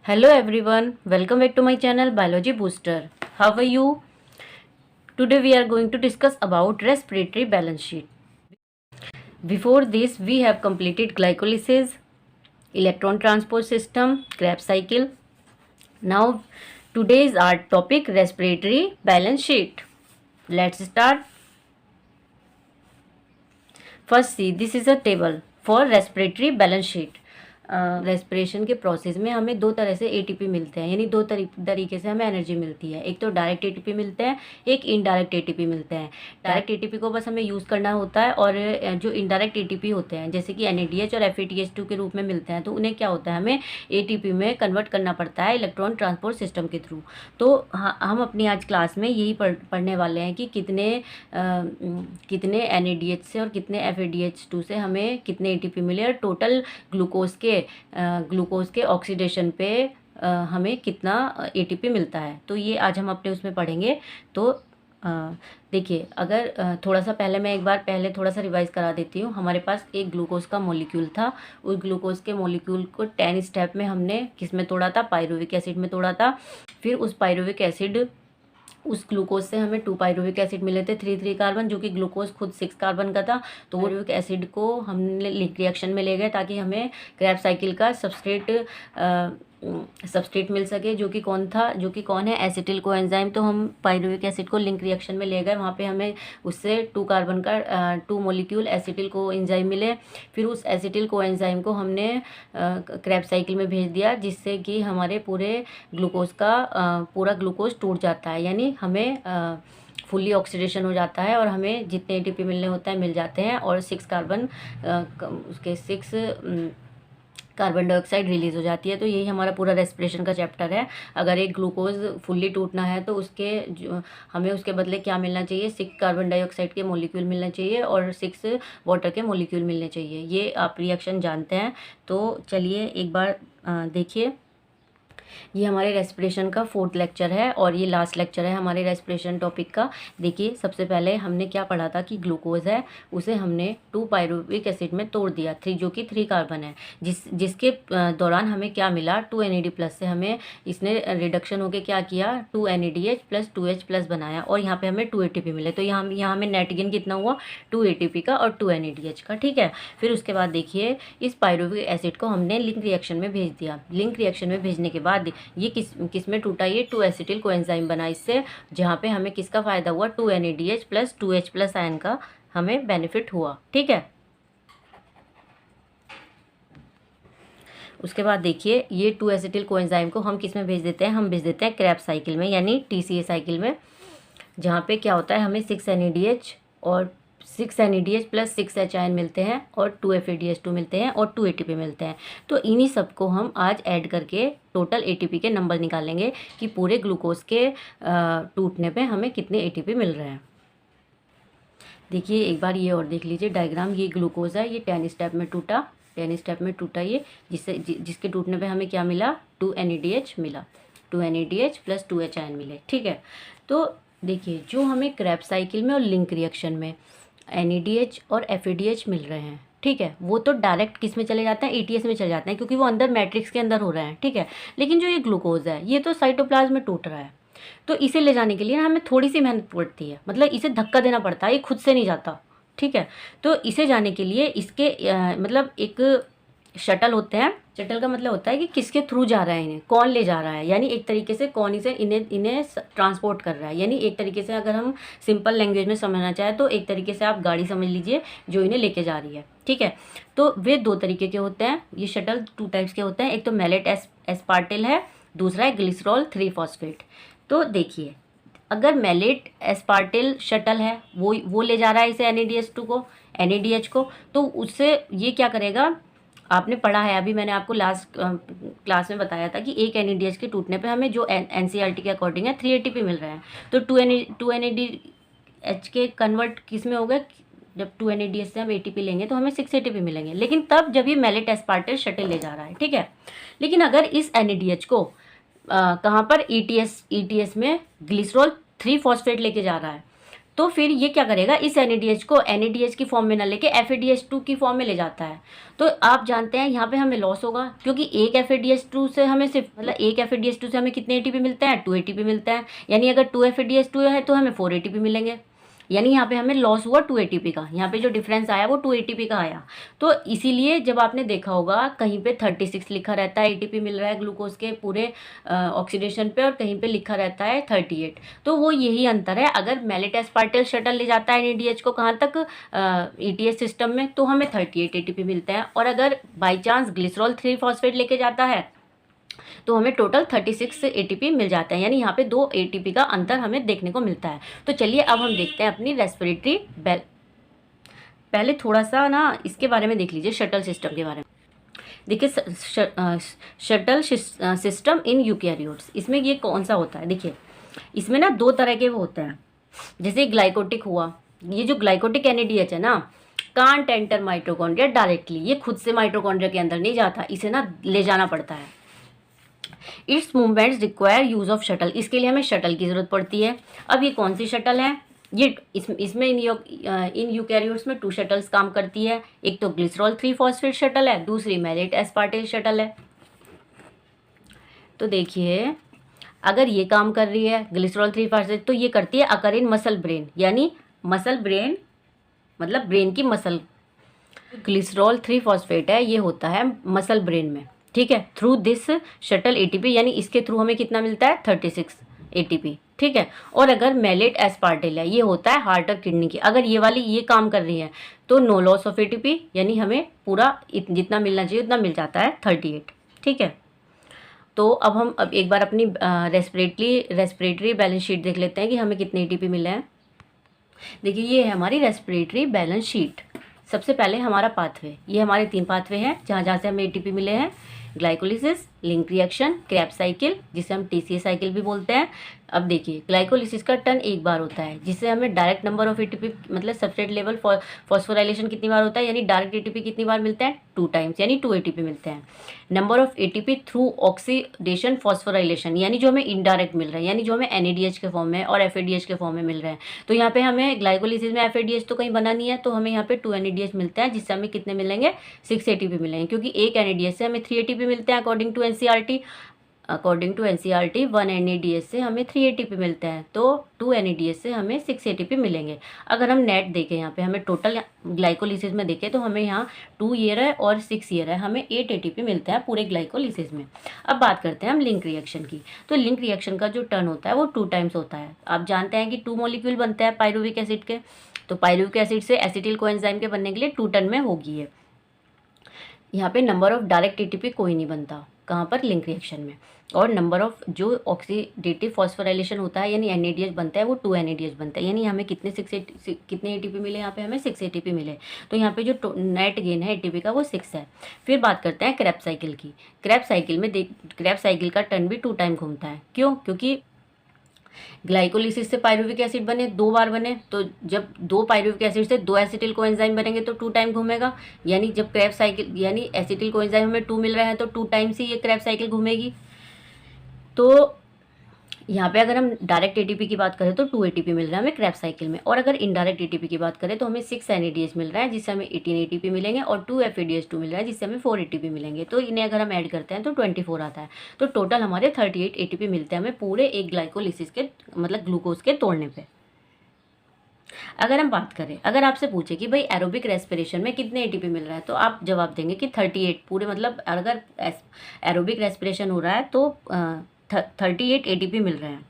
Hello everyone, welcome back to my channel Biology Booster. How are you? Today we are going to discuss about respiratory balance sheet. Before this we have completed glycolysis, electron transport system, Krebs cycle. Now today is our topic respiratory balance sheet. Let's start. First see, this is a table for respiratory balance sheet. Respiration के process में हमें दो तरह से ATP मिलते हैं, यानी दो तरीके से हमें एनर्जी मिलती है। एक तो डायरेक्ट एटीपी मिलते हैं, एक इनडायरेक्ट एटीपी मिलते हैं। डायरेक्ट एटीपी को बस हमें यूज़ करना होता है, और जो इनडायरेक्ट एटीपी होते हैं जैसे कि NADH और FADH2 के रूप में मिलते हैं, तो उन्हें क्या होता है, हमें एटीपी में कन्वर्ट करना पड़ता है इलेक्ट्रॉन ट्रांसपोर्ट सिस्टम के थ्रू। तो हम अपनी आज क्लास में यही पढ़ने वाले हैं कि कितने NADH से और कितने FADH2 से हमें कितने एटीपी मिले, और टोटल ग्लूकोज के ऑक्सीडेशन पे हमें कितना एटीपी मिलता है। तो ये आज हम अपने उसमें पढ़ेंगे। तो देखिए, अगर थोड़ा सा पहले मैं एक बार पहले थोड़ा सा रिवाइज करा देती हूँ। हमारे पास एक ग्लूकोज का मॉलिक्यूल था। उस ग्लूकोज के मॉलिक्यूल को 10 स्टेप में हमने किस में तोड़ा था, पायरुविक एसिड में तोड़ा था। फिर उस ग्लूकोज से हमें 2 पायरुविक एसिड मिले थे, 3 कार्बन, जो कि ग्लूकोज खुद 6 कार्बन का था। तो पायरुविक एसिड को हमने लिंक रिएक्शन में ले गए ताकि हमें क्रेब्स साइकिल का सबस्ट्रेट मिल सके, जो कि कौन है, एसिटिल कोएंजाइम। तो हम पायरुविक एसिड को लिंक रिएक्शन में ले गए, वहाँ पे हमें उससे 2 कार्बन का 2 मॉलिक्यूल एसिटिल कोएंजाइम मिले। फिर उस एसिटिल कोएंजाइम को हमने क्रेब्स साइकिल में भेज दिया, जिससे कि हमारे पूरा ग्लूकोज टूट जाता है, यानी हमें फुल्ली ऑक्सीडेशन हो जाता है और हमें जितने एटीपी मिलने होते हैं मिल जाते हैं, और 6 कार्बन डाइऑक्साइड रिलीज हो जाती है। तो यही हमारा पूरा रेस्पिरेशन का चैप्टर है। अगर एक ग्लूकोज फुल्ली टूटना है तो हमें उसके बदले क्या मिलना चाहिए, 6 कार्बन डाइऑक्साइड के मॉलिक्यूल मिलना चाहिए और 6 वाटर के मॉलिक्यूल मिलने चाहिए। ये आप रिएक्शन जानते हैं। तो चलिए एक बार देखिए, ये हमारे रेस्पिरेशन का 4th लेक्चर है और ये लास्ट लेक्चर है हमारे रेस्पिरेशन टॉपिक का। देखिए, सबसे पहले हमने क्या पढ़ा था कि ग्लूकोज है, उसे हमने 2 पायरुविक एसिड में तोड़ दिया, जो कि 3 कार्बन है, जिसके दौरान हमें क्या मिला, 2 NAD+ से हमें इसने रिडक्शन होकर क्या किया, 2 NADH + 2H+ बनाया, और यहाँ पे हमें 2 ATP मिले। तो यहाँ हमें नेट गेन कितना हुआ, 2 ATP का और 2 NADH का। ठीक है। फिर उसके बाद देखिए, इस पायरुविक एसिड को हमने लिंक रिएक्शन में भेज दिया। लिंक रिएक्शन में भेजने के बाद ये किस में टूटा, ये 2 एसिटिल कोएंजाइम बना इससे, जहाँ पे हमें किसका फ़ायदा हुआ, 2 NADH + 2H+ आयन का हमें बेनिफिट हुआ। ठीक है। उसके बाद देखिए, ये 2 एसिटिल कोएंजाइम को हम किस में भेज देते हैं, हम भेज देते हैं क्रेब्स साइकिल में, यानी TCA साइकिल में, जहाँ पे क्या होता है, हमें 6 NADH + 6H आयन मिलते हैं, और 2 FADH2 मिलते हैं, और 2 ATP मिलते हैं। तो इन्हीं सब को हम आज ऐड करके टोटल ATP के नंबर निकालेंगे कि पूरे ग्लूकोज के टूटने पे हमें कितने ATP मिल रहे हैं। देखिए एक बार ये और देख लीजिए डायग्राम। ये ग्लूकोज है, ये 10 स्टेप में टूटा ये, जिसके टूटने पे हमें क्या मिला, 2 NADH मिला, 2 NADH + 2H आयन मिले। ठीक है। तो देखिए, जो हमें क्रेब्स साइकिल में और लिंक रिएक्शन में NADH और FADH मिल रहे हैं, ठीक है, वो तो डायरेक्ट किस में चले जाते हैं, ATS में चले जाते हैं, क्योंकि वो अंदर मैट्रिक्स के अंदर हो रहे हैं। ठीक है। लेकिन जो ये ग्लूकोज है, ये तो साइटोप्लाज्म में टूट रहा है, तो इसे ले जाने के लिए ना हमें थोड़ी सी मेहनत पड़ती है, मतलब इसे धक्का देना पड़ता है, ये खुद से नहीं जाता। ठीक है। तो इसे जाने के लिए इसके मतलब एक शटल होते हैं। शटल का मतलब होता है कि किसके थ्रू जा रहा है, इन्हें कौन ले जा रहा है, यानी एक तरीके से कौन इसे इन्हें ट्रांसपोर्ट कर रहा है। यानी एक तरीके से अगर हम सिंपल लैंग्वेज में समझना चाहें तो एक तरीके से आप गाड़ी समझ लीजिए जो इन्हें लेके जा रही है। ठीक है। तो वे 2 तरीके के होते हैं, ये शटल 2 टाइप्स के होते हैं। एक तो मैलेट एस्पार्टिल है, दूसरा है ग्लिसरॉल 3-फॉस्फेट। तो देखिए, अगर मैलेट एस्पार्टिल शटल है, वो ले जा रहा है इसे NADH को, तो उससे ये क्या करेगा, आपने पढ़ा है, अभी मैंने आपको लास्ट क्लास में बताया था कि एक NADH के टूटने पे हमें जो NCERT के अकॉर्डिंग है 3 ATP मिल रहे हैं। तो 2 NADH के कन्वर्ट किस में हो गए, जब 2 NADH से हम ATP लेंगे तो हमें 6 ATP मिलेंगे, लेकिन तब जब ये मैलेट एस्पार्टिल शटल ले जा रहा है। ठीक है। लेकिन अगर इस NADH को कहाँ पर, ETS में ग्लिसरॉल 3-फॉस्फेट लेके जा रहा है, तो फिर ये क्या करेगा, इस NADH को NADH की फॉर्म में ना लेके FADH2 की फॉर्म में ले जाता है। तो आप जानते हैं यहाँ पे हमें लॉस होगा, क्योंकि एक FADH2 से हमें सिर्फ मतलब एक FADH2 से हमें कितने ATP मिलते हैं, 2 ATP मिलता है। यानी अगर 2 FADH2 है तो हमें 4 ATP मिलेंगे। यानी यहाँ पे हमें लॉस हुआ 2 ATP का। यहाँ पे जो डिफरेंस आया वो 2 ATP का आया। तो इसीलिए जब आपने देखा होगा कहीं पे 36 लिखा रहता है ATP मिल रहा है ग्लूकोज के पूरे ऑक्सीडेशन पे, और कहीं पे लिखा रहता है 38। तो वो यही अंतर है। अगर मैलेट एस्पार्टिल शटल ले जाता है NADH को कहाँ तक, ETS सिस्टम में, तो हमें 38 ATP मिलते हैं। और अगर बाई चांस ग्लिसरॉल 3 फॉस्फेट लेके जाता है तो हमें टोटल 36 ATP मिल जाता है। यानी यहाँ पे 2 ATP का अंतर हमें देखने को मिलता है। तो चलिए अब हम देखते हैं अपनी रेस्पिरेटरी पहले थोड़ा सा ना इसके बारे में देख लीजिए, शटल सिस्टम के बारे में। देखिए शटल सिस्टम इन यूकैरियोट्स, इसमें ये कौन सा होता है, देखिए इसमें ना 2 तरह के वो होते हैं। जैसे ग्लाइकोटिक हुआ, ये जो ग्लाइकोटिक NADH है ना, कांट एंटर माइटोकॉन्ड्रिया डायरेक्टली, ये खुद से माइटोकॉन्ड्रिया के अंदर नहीं जाता, इसे ना ले जाना पड़ता है। It's movements require use of shuttle, इसके लिए हमें शटल की जरूरत पड़ती है। अब ये कौन सी शटल है, ये इसमें इन यूकैरियोट्स में 2 शटल्स काम करती है। एक तो ग्लिसरॉल 3 फॉस्फेट शटल है, दूसरी मैलेट एस्पार्टिल शटल है। तो देखिए अगर ये काम कर रही है ग्लिसरॉल 3 फॉस्फेट, तो ये करती है अकर इन मसल ब्रेन, यानी मसल ब्रेन मतलब ब्रेन की मसल। ग्लिसरॉल 3 फॉस्फेट है, ये होता है मसल ब्रेन में, ठीक है। थ्रू दिस शटल ATP, यानी इसके थ्रू हमें कितना मिलता है, 36 ATP, ठीक है। और अगर मैलेट एस्पार्टिल है, ये होता है हार्ट और किडनी की। अगर ये वाली ये काम कर रही है तो नो लॉस ऑफ ATP, यानी हमें पूरा जितना मिलना चाहिए उतना मिल जाता है, 38, ठीक है। तो अब हम एक बार अपनी रेस्पिरेटरी बैलेंस शीट देख लेते हैं कि हमें कितने ATP मिले हैं। देखिए ये है हमारी रेस्पिरेटरी बैलेंस शीट। सबसे पहले हमारा पाथवे, ये हमारे 3 पाथवे हैं जहाँ जहाँ से हमें ATP मिले हैं। Glycolysis, link reaction, Krebs cycle, जिसे हम TCA साइकिल भी बोलते हैं। अब देखिए ग्लाइकोलिसिस का टर्न एक बार होता है, जिससे हमें डायरेक्ट नंबर ऑफ ATP मतलब सब्सट्रेट लेवल फॉस्फोराइलेशन कितनी बार होता है, यानी डायरेक्ट ATP कितनी बार मिलते हैं, 2 टाइम्स, यानी 2 ATP मिलते हैं। Number of ATP through oxidation phosphorylation, यानी जो हमें इनडायरेक्ट मिल रहा है, यानी जो हमें NADH के फॉर्म में और FADH के फॉर्म में मिल रहे हैं। तो यहाँ पे हमें ग्लाइकोलिसिस में FADH तो कहीं बना नहीं है, तो हमें यहाँ पे 2 NADH मिलता है, जिससे हमें कितने मिलेंगे, 6 ATP मिलेंगे, क्योंकि एक NADH से हमें 3 ATP मिलते हैं अकॉर्डिंग टू NCERT। 1 NADH से हमें 3 ATP मिलते हैं, तो 2 NADH से हमें 6 ATP मिलेंगे। अगर हम नेट देखें यहाँ पे, हमें टोटल ग्लाइकोलिसिस में देखें तो हमें यहाँ 2 ईयर है और 6 ईयर है, हमें 8 ATP मिलता है पूरे ग्लाइकोलिसिस में। अब बात करते हैं हम लिंक रिएक्शन की। तो लिंक रिएक्शन का जो टर्न होता है वो 2 टाइम्स होता है। आप जानते हैं कि 2 मॉलिक्यूल बनते हैं पायरुविक एसिड के, तो पायरुविक एसिड से एसिटिल कोएंजाइम के बनने के लिए 2 टर्न में होगी है। यहाँ पे नंबर ऑफ डायरेक्ट ATP कोई नहीं बनता, कहाँ पर, लिंक रिएक्शन में। और नंबर ऑफ जो ऑक्सीडेटिव फॉस्फोराइलेशन होता है, यानी NADH बनता है, वो 2 NADH बनता है, यानी हमें कितने ATP मिले, यहाँ पे हमें 6 ATP मिले। तो यहाँ पे जो नेट गेन है ATP का वो 6 है। फिर बात करते हैं क्रेब्स साइकिल की। क्रेब्स साइकिल में क्रेब्स साइकिल का टर्न भी 2 टाइम घूमता है। क्यों, क्योंकि ग्लाइकोलिसिस से पायरुविक एसिड बने, 2 बार बने, तो जब 2 पायरुविक एसिड से 2 एसिटिल कोएंजाइम बनेंगे तो 2 टाइम घूमेगा। यानी जब क्रेब्स साइकिल, यानी एसिटिल कोएंजाइम हमें 2 मिल रहे हैं तो 2 टाइम्स ही ये क्रेब्स साइकिल घूमेगी। तो यहाँ पे अगर हम डायरेक्ट ATP की बात करें तो 2 ATP मिल रहा है हमें क्रेब्स साइकिल में, और अगर इनडायरेक्ट ATP की बात करें तो हमें 6 NADH मिल रहा है, जिससे हमें 18 ATP मिलेंगे, और 2 FADH2 मिल रहा है, जिससे हमें 4 ATP मिलेंगे। तो इन्हें अगर हम ऐड करते हैं तो 24 आता है। तो टोटल हमारे 38 ATP मिलते हैं हमें पूरे एक ग्लाइकोलिसिस के मतलब ग्लूकोज के तोड़ने पर। अगर हम बात करें, अगर आपसे पूछे कि भाई एरोबिक रेस्पिरेशन में कितने ATP मिल रहा है, तो आप जवाब देंगे कि 38 पूरे, मतलब अगर एरोबिक रेस्पिरेशन हो रहा है तो 38 ATP मिल रहे हैं।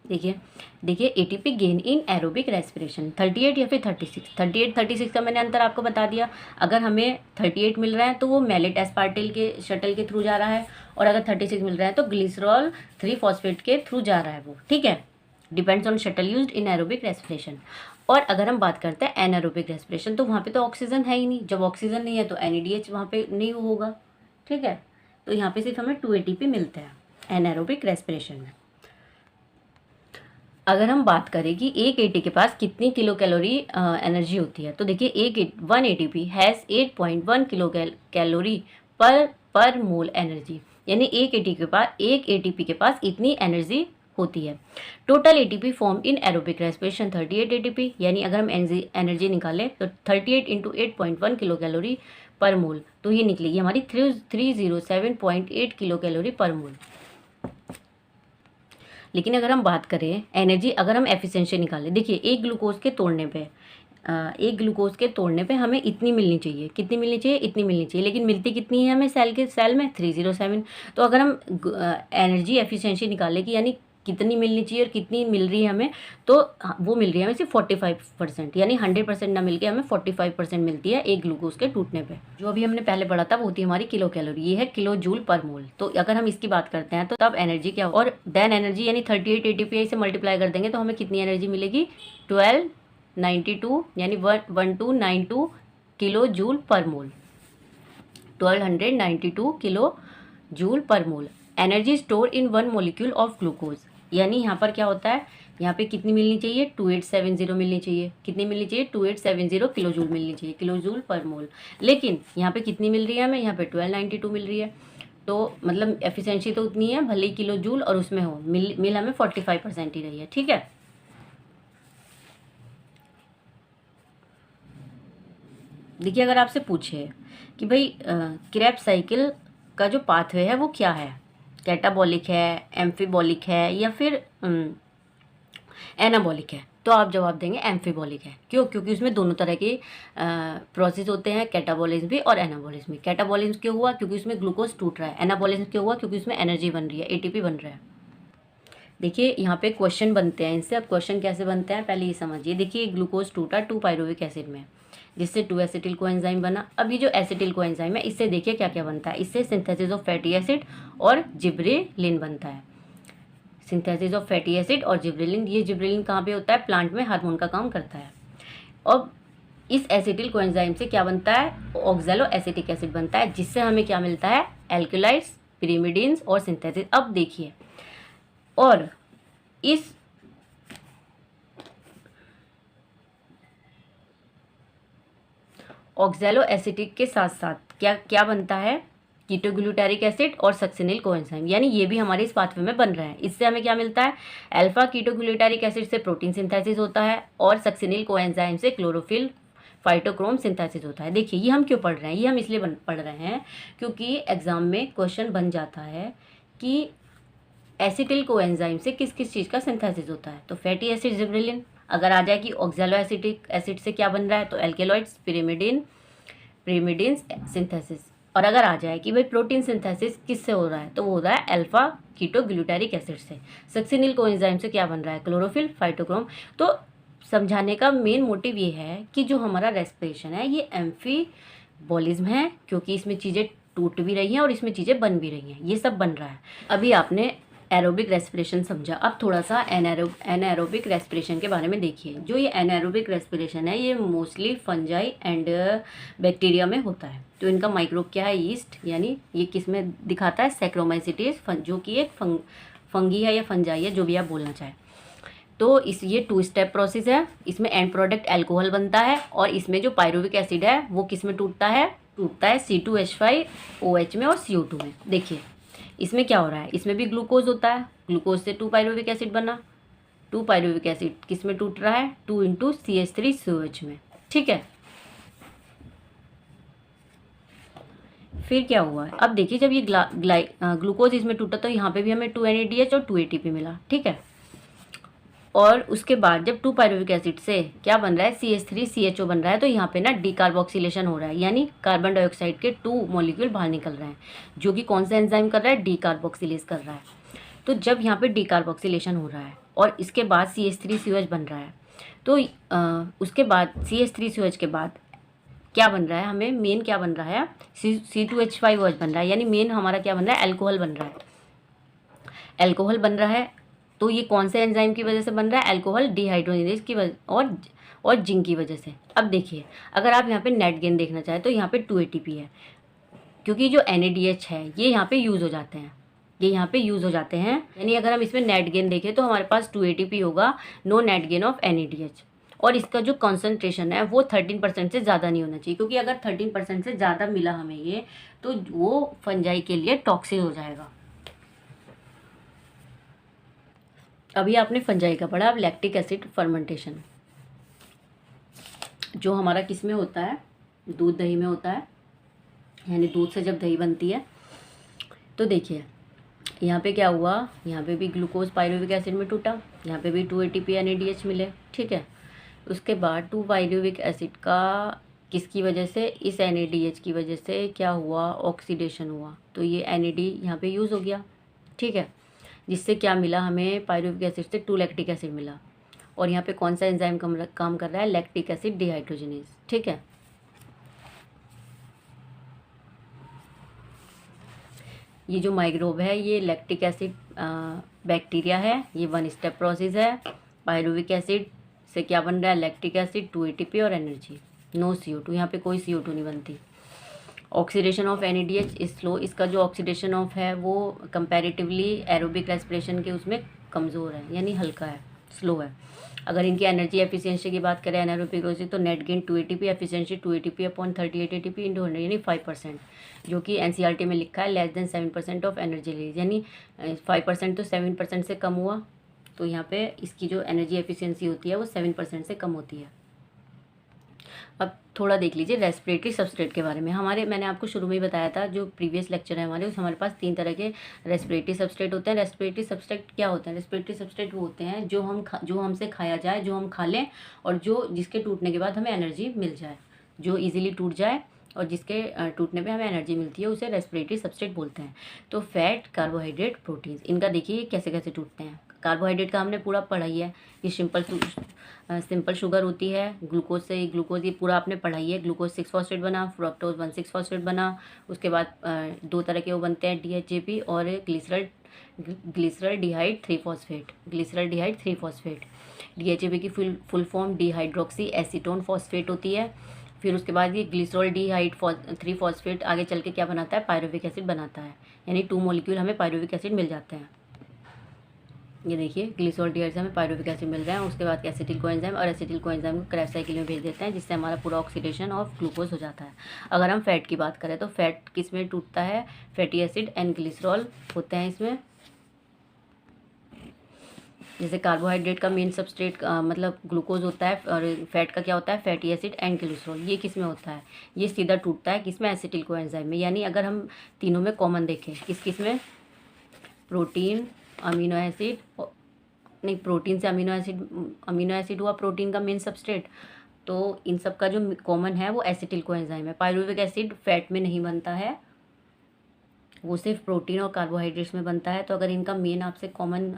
देखिए ATP gain in aerobic respiration 38 या फिर 36 का मैंने अंतर आपको बता दिया। अगर हमें 38 मिल रहा है तो वो मैलेट एस्पार्टिल के शटल के थ्रू जा रहा है, और अगर 36 मिल रहा है तो ग्लिसरॉल 3 फॉस्फेट के थ्रू जा रहा है वो, ठीक है। Depends on shuttle used in aerobic respiration. और अगर हम बात करते हैं एनारोबिक रेस्पिरेशन, तो वहाँ पे तो ऑक्सीजन है ही नहीं। जब ऑक्सीजन नहीं है तो NADH वहाँ पे नहीं होगा, ठीक है। तो यहाँ पे सिर्फ हमें 2 ATP मिलते हैं एनारोबिक रेस्पिरेशन में। अगर हम बात करें कि एक ATP के पास कितनी किलो कैलोरी एनर्जी होती है, तो देखिए 1 ATP हैज़ 8.1 किलो कैलोरी पर मोल एनर्जी, यानी एक ATP के पास इतनी एनर्जी होती है। Total ATP form in aerobic respiration 38 ATP, यानी अगर हम एनर्जी निकालें तो 38 इंटू 8.1 किलो कैलोरी पर मोल, तो ये निकलेगी हमारी 307.8 किलो कैलोरी पर मोल। लेकिन अगर हम बात करें एनर्जी, अगर हम एफिशिएंसी निकालें, देखिए एक ग्लूकोज के तोड़ने पे हमें इतनी मिलनी चाहिए, कितनी मिलनी चाहिए, इतनी मिलनी चाहिए, लेकिन मिलती कितनी है हमें सेल में 307। तो अगर हम एनर्जी एफिशिएंसी निकालें कि यानी कितनी मिलनी चाहिए और कितनी मिल रही है हमें, तो वो मिल रही है हमें सिर्फ 45%, यानी 100% ना मिलके हमें 45% मिलती है एक ग्लूकोज के टूटने पे। जो अभी हमने पहले पढ़ा था वो होती है हमारी किलो कैलोरी, ये है किलो जूल पर मोल। तो अगर हम इसकी बात करते हैं तो तब एनर्जी क्या, और देन एनर्जी यानी 38 एटीपी से मल्टीप्लाई कर देंगे तो हमें कितनी एनर्जी मिलेगी, 1292 यानी 1292 किलो जूल पर मोल, 1292 किलो जूल पर मोल। Energy store in 1 molecule of glucose, यानी यहाँ पर क्या होता है, यहाँ पे कितनी मिलनी चाहिए, 2870 मिलनी चाहिए, कितनी मिलनी चाहिए, 2870 किलो जूल मिलनी चाहिए, किलो जूल पर मोल। लेकिन यहाँ पे कितनी मिल रही है हमें, यहाँ पे 1292 मिल रही है। तो मतलब एफिशिएंसी तो उतनी है, भले ही किलो जूल और उसमें हो, मिल हमें 45% ही रही है। ठीक है, देखिए अगर आपसे पूछे कि भाई क्रेब्स साइकिल का जो पाथवे है वो क्या है, कैटाबॉलिक है, एम्फीबॉलिक है या फिर एनाबॉलिक है, तो आप जवाब देंगे एम्फीबॉलिक है। क्यों, क्योंकि उसमें दोनों तरह के प्रोसेस होते हैं, कैटाबॉलिज्म भी और एनाबॉलिज्म भी। कैटाबॉलिज्म क्यों हुआ, क्योंकि उसमें ग्लूकोज टूट रहा है। एनाबॉलिज्म क्यों हुआ, क्योंकि उसमें एनर्जी बन रही है, एटीपी बन रहा है। देखिए यहाँ पे क्वेश्चन बनते हैं इनसे। अब क्वेश्चन कैसे बनते हैं पहले ये समझिए। देखिए ग्लूकोज टूटा 2 पायरुविक एसिड में, जिससे 2 एसिटिल कोएंजाइम बना। अब ये जो एसिटिल कोएंजाइम है इससे देखिए क्या क्या बनता है, इससे सिंथेसिस ऑफ फैटी एसिड और जिब्रेलिन बनता है। सिंथेसिस ऑफ फैटी एसिड और जिब्रेलिन, ये जिब्रेलिन कहाँ पे होता है, प्लांट में हार्मोन का काम करता है। और इस एसिटिल कोएंजाइम से क्या बनता है, ऑक्सैलो एसिटिक एसिड बनता है, जिससे हमें क्या मिलता है, एल्केलाइड्स, पिरिमिडिन्स और सिंथेसिस। अब देखिए, और इस ऑक्सैलो एसिटिक के साथ साथ क्या क्या बनता है, कीटोग्लूटारिक एसिड और सक्सिनिल कोएंजाइम, यानी ये भी हमारे इस पाथवे में बन रहा है। इससे हमें क्या मिलता है, अल्फा कीटोग्लूटारिक एसिड से प्रोटीन सिंथेसिस होता है और सक्सिनिल कोएंजाइम से क्लोरोफिल फाइटोक्रोम सिंथेसिस होता है। देखिए ये हम क्यों पढ़ रहे हैं, ये हम इसलिए पढ़ रहे हैं क्योंकि एग्जाम में क्वेश्चन बन जाता है कि एसिटिल कोएंजाइम से किस किस चीज़ का सिंथेसिस होता है। तो फैटी एसिड जिब्रेलिन, अगर आ जाए कि ऑक्सैलो एसिटिक एसिड से क्या बन रहा है, तो एल्केलॉइड्स, पिरिमिडिन्स सिंथेसिस। और अगर आ जाए कि भाई प्रोटीन सिंथेसिस किससे हो रहा है, तो वो हो रहा है अल्फा कीटोग्लूटारिक एसिड से। सक्सिनिल कोएंजाइम से क्या बन रहा है, क्लोरोफिल फाइटोक्रोम। तो समझाने का मेन मोटिव ये है कि जो हमारा रेस्पिरेशन है ये एम्फीबॉलिज्म है, क्योंकि इसमें चीज़ें टूट भी रही हैं और इसमें चीज़ें बन भी रही हैं, ये सब बन रहा है। अभी आपने एरोबिक रेस्पिरेशन समझा, अब थोड़ा सा एनाएरोबिक रेस्पिरेशन के बारे में देखिए। जो ये एनाएरोबिक रेस्पिरेशन है ये मोस्टली फंजाई एंड बैक्टीरिया में होता है। तो इनका माइक्रोब क्या है, ईस्ट, यानी ये किस में दिखाता है, सैक्रोमाइसिटीज, जो कि एक फंगी है या फंजाई है, जो भी आप बोलना चाहें। तो ये 2 स्टेप प्रोसेस है। इसमें एंड प्रोडक्ट अल्कोहल बनता है और इसमें जो पायरुविक एसिड है वो किस में टूटता है C2H5OH में और CO2 में। देखिए इसमें क्या हो रहा है, इसमें भी ग्लूकोज होता है, ग्लूकोज से 2 पायरुविक एसिड बना, 2 पायरुविक एसिड किस में टूट रहा है, 2 इंटू CH3COH में। ठीक है, फिर क्या हुआ, अब देखिए जब ये ग्लूकोज इसमें टूटा तो यहाँ पे भी हमें 2 NADH और 2 ATP मिला। ठीक है, और उसके बाद जब 2 पायरुविक एसिड से क्या बन रहा है, CH3CHO बन रहा है, तो यहाँ पे ना डीकार्बोक्सिलेशन हो रहा है, यानी कार्बन डाइऑक्साइड के 2 मॉलिक्यूल बाहर निकल रहे हैं, जो कि कौन सा एंजाइम कर रहा है, डीकार्बोक्सिलेज कर रहा है। तो जब यहाँ पे डीकार्बोक्सिलेशन हो रहा है और इसके बाद CH3COH बन रहा है, तो उसके बाद CH3COH के बाद क्या बन रहा है, हमें मेन क्या बन रहा है, C2H5OH बन रहा है, यानी मेन हमारा क्या बन रहा है, अल्कोहल बन रहा है। अल्कोहल बन रहा है तो ये कौन से एंजाइम की वजह से बन रहा है, अल्कोहल डिहाइड्रोजिनेज की वजह और जिंक की वजह से। अब देखिए अगर आप यहाँ पे नेट गेन देखना चाहें तो यहाँ पे 2 ATP है, क्योंकि जो NADH है ये यहाँ पे यूज़ हो जाते हैं, यानी अगर हम इसमें नेट गेन देखें तो हमारे पास 2 ATP होगा, no net gain of NADH। और इसका जो कॉन्सेंट्रेशन है वो 13% से ज़्यादा नहीं होना चाहिए, क्योंकि अगर 13% से ज़्यादा मिला हमें ये, तो वो फंजाई के लिए टॉक्सिक हो जाएगा। अभी आपने फंजाई का पढ़ा, अब लैक्टिक एसिड फर्मेंटेशन जो हमारा किस में होता है, दूध दही में होता है, यानी दूध से जब दही बनती है। तो देखिए यहाँ पे क्या हुआ, यहाँ पे भी ग्लूकोज पायरुविक एसिड में टूटा, यहाँ पे भी 2 ATP NADH मिले, ठीक है। उसके बाद 2 पायरुविक एसिड का किसकी वजह से, इस NADH की वजह से क्या हुआ, ऑक्सीडेशन हुआ, तो ये NAD यहाँ पे यूज़ हो गया, ठीक है। जिससे क्या मिला हमें, पायरुविक एसिड से 2 लैक्टिक एसिड मिला। और यहाँ पे कौन सा एंजाइम काम कर रहा है, लैक्टिक एसिड डिहाइड्रोजनेज, ठीक है। ये जो माइक्रोब है ये लैक्टिक एसिड बैक्टीरिया है, ये 1 स्टेप प्रोसेस है। पायरुविक एसिड से क्या बन रहा है, लैक्टिक एसिड, 2 ATP और एनर्जी, नो CO2, यहाँ पे कोई CO2 नहीं बनती। Oxidation of NADH is slow, इसका जो ऑक्सीडेशन ऑफ है वो कंपैरेटिवली एरोबिक रेस्पिरेशन के उसमें कमज़ोर है, यानी हल्का है, स्लो है। अगर इनकी एनर्जी एफिशिएंसी की बात करें एनारोबिक तो net gain 2 ATP, efficiency 2 ATP upon 38 ATP into 100 यानी 5%, जो कि NCERT में लिखा है less than 7% of energy release, यानी 5% तो 7% से कम हुआ, तो यहाँ पे इसकी जो एनर्जी एफिशिएंसी होती है वो 7% से कम होती है। अब थोड़ा देख लीजिए रेस्पिरेटरी सबस्ट्रेट के बारे में। मैंने आपको शुरू में ही बताया था, जो प्रीवियस लेक्चर है हमारे, उस हमारे पास 3 तरह के रेस्पिरेटरी सबस्ट्रेट होते हैं। रेस्पिरेटरी सबस्ट्रेट क्या होते हैं, रेस्पिरेटरी सबस्ट्रेट वो होते हैं जो हमसे खाया जाए, जो हम खा लें और जिसके टूटने के बाद हमें एनर्जी मिल जाए, जो ईजिली टूट जाए और जिसके टूटने पे हमें एनर्जी मिलती है, उसे रेस्पिरेटरी सबस्ट्रेट बोलते हैं। तो फैट, कार्बोहाइड्रेट, प्रोटीन्स, इनका देखिए कैसे कैसे टूटते हैं। कार्बोहाइड्रेट का हमने पूरा पढ़ा ही है, ये सिंपल शुगर होती है, ग्लूकोज से, ग्लूकोज ये पूरा आपने पढ़ा ही है। ग्लूकोज 6 फॉस्फेट बना, फ्रुक्टोज 1 6 फॉस्फेट बना, उसके बाद 2 तरह के वो बनते हैं, DHAP और glyceraldehyde 3 phosphate, glyceraldehyde 3 phosphate. DHAP की full form dihydroxy acetone phosphate होती है। फिर उसके बाद ये ग्लिसरॉल डिहाइड 3 फॉस्फेट आगे चल के क्या बनाता है, पायरुविक एसिड बनाता है, यानी 2 मॉलिक्यूल हमें पायरुविक एसिड मिल जाते हैं। ये देखिए ग्लिसरॉल डिहाइड से हमें पायरुविक एसिड मिल रहा है। उसके बाद एसिटिल कोएंजाइम, और एसिटिल कोएंजाइम को क्रेब्स साइकिल में भेज देते हैं, जिससे हमारा पूरा ऑक्सीडेशन ऑफ ग्लूकोज हो जाता है। अगर हम फैट की बात करें तो फैट किस में टूटता है, फैटी एसिड एंड ग्लिसरॉल होते हैं इसमें। जैसे कार्बोहाइड्रेट का मेन सबस्ट्रेट मतलब ग्लूकोज होता है, और फैट का क्या होता है, फैटी एसिड एंड ग्लिसरॉल। ये किस में होता है, ये सीधा टूटता है किस में, एसिटिल कोएंजाइम में। यानी अगर हम तीनों में कॉमन देखें, किस में, प्रोटीन, अमीनो एसिड, नहीं प्रोटीन से अमीनो एसिड हुआ प्रोटीन का मेन सबस्ट्रेट, तो इन सब का जो कॉमन है वो एसिटिल कोएंजाइम है। पायरुविक एसिड फैट में नहीं बनता है, वो सिर्फ प्रोटीन और कार्बोहाइड्रेट्स में बनता है। तो अगर इनका मेन आपसे कॉमन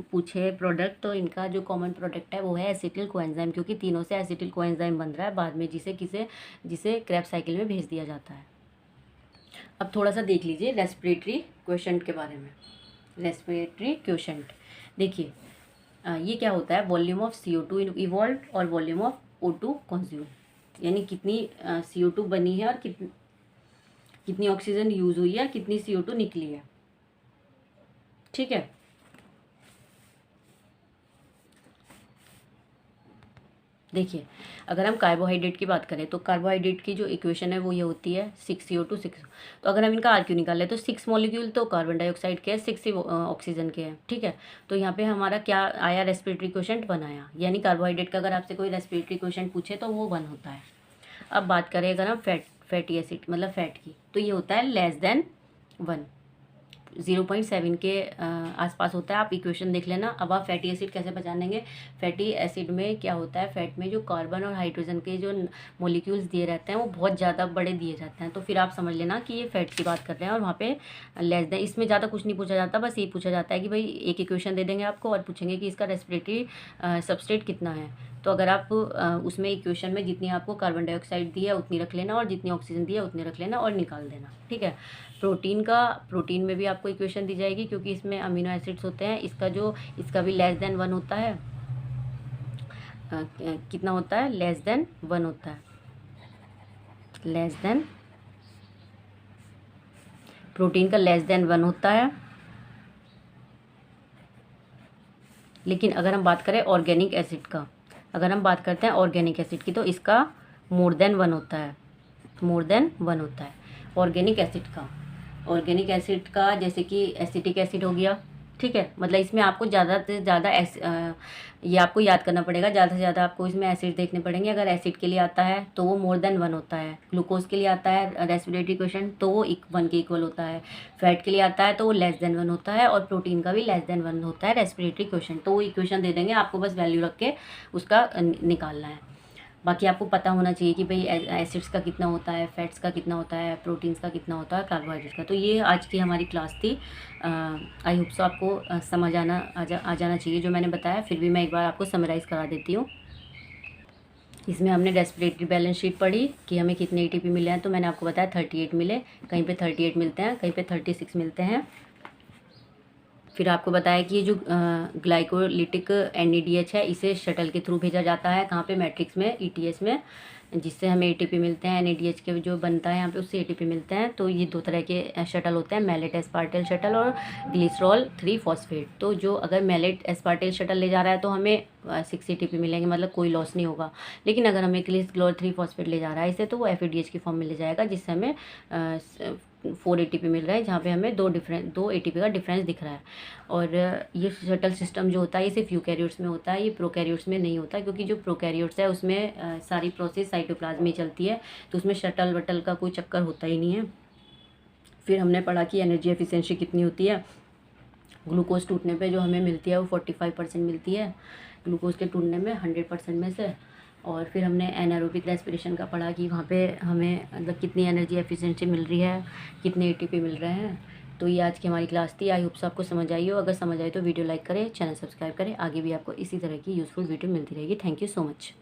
पूछे प्रोडक्ट, तो इनका जो कॉमन प्रोडक्ट है वो है एसिटिल कोएंजाइम, क्योंकि तीनों से एसिटिल कोएंजाइम बन रहा है बाद में, जिसे क्रेब्स साइकिल में भेज दिया जाता है। अब थोड़ा सा देख लीजिए रेस्पिरेटरी क्वोशंट के बारे में। रेस्पिरेटरी क्वोशंट देखिए, ये क्या होता है, वॉल्यूम ऑफ CO2 इवॉल्व और वॉल्यूम ऑफ O2 कंज्यूम, यानी कितनी CO2 बनी है और कितनी ऑक्सीजन यूज हुई है, कितनी CO2 निकली है, ठीक है। देखिए अगर हम कार्बोहाइड्रेट की बात करें तो कार्बोहाइड्रेट की जो इक्वेशन है वो ये होती है 6 CO2 6। तो अगर हम इनका RQ निकाल लें तो 6 मॉलिक्यूल तो कार्बन डाइऑक्साइड के हैं, 6 ही ऑक्सीजन के हैं, ठीक है। तो यहाँ पे हमारा क्या आया, रेस्पिरेटरी क्वोशंट 1 आया, यानी कार्बोहाइड्रेट का अगर आपसे कोई रेस्पिरेटरी क्वोशंट पूछे तो वो 1 होता है। अब बात करें अगर हम फैटी एसिड मतलब फैट की, तो ये होता है लेस देन 1, 0.7 के आसपास होता है। आप इक्वेशन देख लेना। अब आप फैटी एसिड कैसे पहचानेंगे, फैटी एसिड में क्या होता है, फैट में जो कार्बन और हाइड्रोजन के जो मॉलिक्यूल्स दिए रहते हैं वो बहुत ज़्यादा बड़े दिए जाते हैं, तो फिर आप समझ लेना कि ये फैट की बात कर रहे हैं। और वहाँ पे लेस देन, इसमें ज़्यादा कुछ नहीं पूछा जाता, बस ये पूछा जाता है कि भाई एक इक्वेशन दे देंगे आपको और पूछेंगे कि इसका रेस्पिरेटरी सबस्ट्रेट कितना है। तो अगर आप उसमें इक्वेशन में जितनी आपको कार्बन डाइऑक्साइड दी है उतनी रख लेना, और जितनी ऑक्सीजन दी है उतनी रख लेना और निकाल देना, ठीक है। प्रोटीन में भी आपको इक्वेशन दी जाएगी, क्योंकि इसमें अमीनो एसिड्स होते हैं। इसका भी लेस देन 1 होता है। कितना होता है, लेस देन 1 होता है, लेस देन, प्रोटीन का लेस देन 1 होता है। लेकिन अगर हम बात करें ऑर्गेनिक एसिड का, अगर हम बात करते हैं ऑर्गेनिक एसिड की, तो इसका मोर देन 1 होता है, मोर देन 1 होता है ऑर्गेनिक एसिड का। जैसे कि एसिटिक एसिड हो गया, ठीक है, मतलब इसमें आपको ज़्यादा से ज़्यादा ये आपको याद करना पड़ेगा, ज़्यादा से ज़्यादा आपको इसमें एसिड देखने पड़ेंगे। अगर एसिड के लिए आता है तो वो मोर देन 1 होता है, ग्लूकोज के लिए आता है रेस्पिरेटरी क्वेश्चन तो वो 1 के इक्वल होता है, फैट के लिए आता है तो वो लेस देन 1 होता है, और प्रोटीन का भी लेस देन 1 होता है रेस्पिरेटरी क्वेश्चन। तो वो इक्वेशन दे देंगे, आपको बस वैल्यू रख के उसका निकालना है। बाकी आपको पता होना चाहिए कि भाई एसिड्स का कितना होता है, फैट्स का कितना होता है, प्रोटीन्स का कितना होता है, कार्बोहाइड्रेट्स का। तो ये आज की हमारी क्लास थी। आई होप सो आपको समझ आ जाना चाहिए जो मैंने बताया। फिर भी मैं एक बार आपको समराइज़ करा देती हूँ। इसमें हमने रेस्पिरेटरी बैलेंस शीट पढ़ी कि हमें कितने एटीपी मिले हैं। तो मैंने आपको बताया 38 मिले, कहीं पे 38 मिलते हैं, कहीं पे 36 मिलते हैं। फिर आपको बताया कि ये जो ग्लाइकोलिटिक NADH है, इसे शटल के थ्रू भेजा जाता है, कहाँ पे, मैट्रिक्स में, ETS में, जिससे हमें ATP मिलते हैं। NADH के जो बनता है यहाँ पे, उससे ATP मिलते हैं। तो ये 2 तरह के शटल होते हैं, मैलेट एस्पार्टिल शटल और ग्लिसरॉल 3 फॉस्फेट। तो जो अगर मैलेट एस्पार्टिल शटल ले जा रहा है तो हमें 6 ATP मिलेंगे, मतलब कोई लॉस नहीं होगा। लेकिन अगर हमें ग्लिसरॉल 3 फॉस्फेट ले जा रहा है इसे, तो वो FADH की फॉर्म में ले जाएगा, जिससे हमें 4 ATP मिल रहा है, जहाँ पे हमें 2 ATP का डिफरेंस दिख रहा है। और ये शटल सिस्टम जो होता है ये सिर्फ यूकैरियोट्स में होता है, ये प्रोकैरियोट्स में नहीं होता, क्योंकि जो प्रोकैरियोट्स है उसमें सारी प्रोसेस साइटोप्लाज्म में चलती है, तो उसमें शटल वटल का कोई चक्कर होता ही नहीं है। फिर हमने पढ़ा कि एनर्जी एफिशिएंसी कितनी होती है। ग्लूकोज टूटने पे जो हमें मिलती है वो 45% मिलती है, ग्लूकोज के टूटने में 100% में से। और फिर हमने एनारोबिक रेस्पिरेशन का पढ़ा कि वहाँ पे हमें मतलब कितनी एनर्जी एफिशिएंसी मिल रही है, कितने ATP मिल रहे हैं। तो ये आज की हमारी क्लास थी। आई होप सो आपको समझ आई हो। अगर समझ आई तो वीडियो लाइक करें, चैनल सब्सक्राइब करें। आगे भी आपको इसी तरह की यूज़फुल वीडियो मिलती रहेगी। Thank you so much.